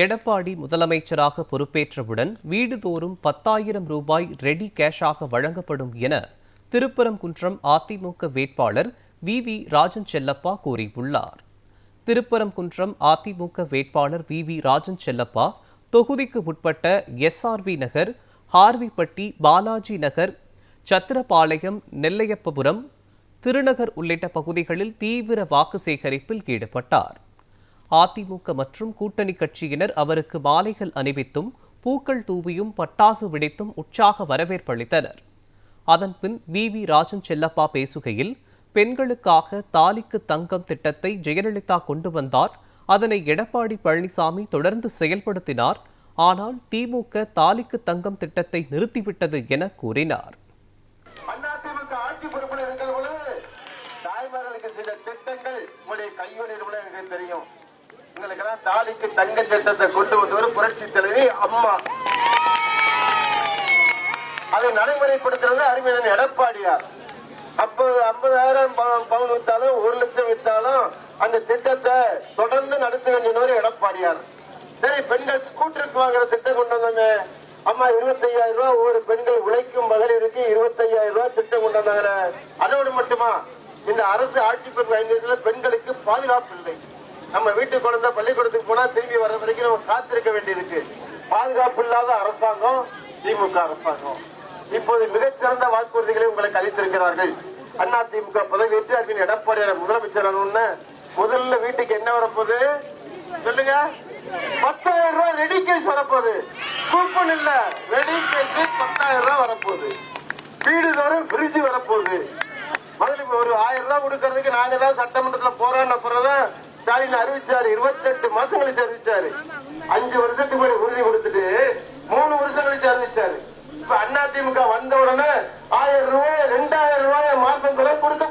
எடப்பாடி முதலமைச்சராக பொறுப்பேற்றவுடன் வீடுதோறும் 10,000 ரூபாய் ரெடி கேஷாக வழங்கப்படும் என திருப்பரங்குன்றம் அதிமுக வேட்பாளர் வி ராஜன் செல்லப்பா கூறியுள்ளார். திருப்பரங்குன்றம் அதிமுக வேட்பாளர் வி ராஜன் செல்லப்பா தொகுதிக்கு உட்பட்ட SRV நகர், ஹார்விப்பட்டி, பாலாஜி நகர், சத்திரபாளையம், நெல்லையப்பபுரம், திருநகர் உள்ளிட்ட பகுதிகளில் தீவிர வாக்கு சேகரிப்பில் ஈடுபட்டார். அதிமுக மற்றும் கூட்டணி கட்சியினர் அவருக்கு மாலைகள் அணிவித்தும் பூக்கள் தூவியும் பட்டாசு வெடித்தும் உற்சாக வரவேற்பளித்தனர். அதன்பின் வி ராஜன் செல்லப்பா பேசுகையில், பெண்களுக்காக தாலிக்கு தங்கம் திட்டத்தை ஜெயலலிதா கொண்டு வந்தார். அதனை எடப்பாடி பழனிசாமி தொடர்ந்து செயல்படுத்தினார். ஆனால் திமுக தாலிக்கு தங்கம் திட்டத்தை நிறுத்திவிட்டது என கூறினார். தாலிக்கு தங்க திட்டத்தை கொண்டு வந்தவர் புரட்சி தலைவி அம்மா. அதை நடைமுறைப்படுத்துறது அறிஞர் எடப்பாடியார். அப்போது 50,000 பவுன் வித்தாலும் 1 லட்சம் வித்தாலும் அந்த திட்டத்தை தொடர்ந்து நடத்த வேண்டியவர் எடப்பாடியார். சரி, பெண்கள் ஸ்கூட்டருக்கு வாங்குற திட்டம் கொண்டு வந்தாங்க. அம்மா 25,000 ரூபாய் ஒவ்வொரு பெண்கள் உழைக்கும் மகளிருக்கு 25,000 ரூபாய் திட்டம் கொண்டு வந்தாங்க. அதோடு மட்டுமா இந்த அரசு ஆட்சி பெறும் பெண்களுக்கு பாதுகாப்பு இல்லை. நம்ம வீட்டுக்கு குழந்தை பள்ளிக்கூடத்துக்கு போனா திரும்பி வர வரைக்கும் நம்ம காத்திருக்க வேண்டியிருக்கு. பாதுகாப்பு இல்லாத அரசாங்கம் திமுக அரசாங்கம். இப்போது மிகச்சிறந்த வாக்குறுதிகளை உங்களுக்கு அளித்திருக்கிறார்கள். அதிமுக பதவியேற்று அறிஞர் எடப்பாடியார் முதலமைச்சர் முதல்ல வீட்டுக்கு என்ன வரப்போகுது சொல்லுங்க? 10,000 ரூபாய் ரெடி கேஷ் வரப்போகுது. கூப்பன் இல்ல, ரெடி கேஷ் 10,000 ரூபாய் வரப்போகுது. வீடு தோறும் பிரிட்ஜ் வரப்போகுது. முதல்ல ஒரு 1000 ரூபாய் கொடுக்கறதுக்கு நாங்க தான் சட்டமன்றத்தில் போராடினப்புறதான் ஸ்டாலின் அறிவிச்சாரு. 28 மாசம் கழிச்சு அறிவிச்சாரு. 5 வருஷத்துக்கு முன்னாடி உறுதி கொடுத்துட்டு 3 வருஷம் கழிச்சு அறிவிச்சாரு. இப்ப அதிமுக வந்த உடனே 1000 ரூபாய் 2,000 ரூபாய் மாசம் கொடுக்க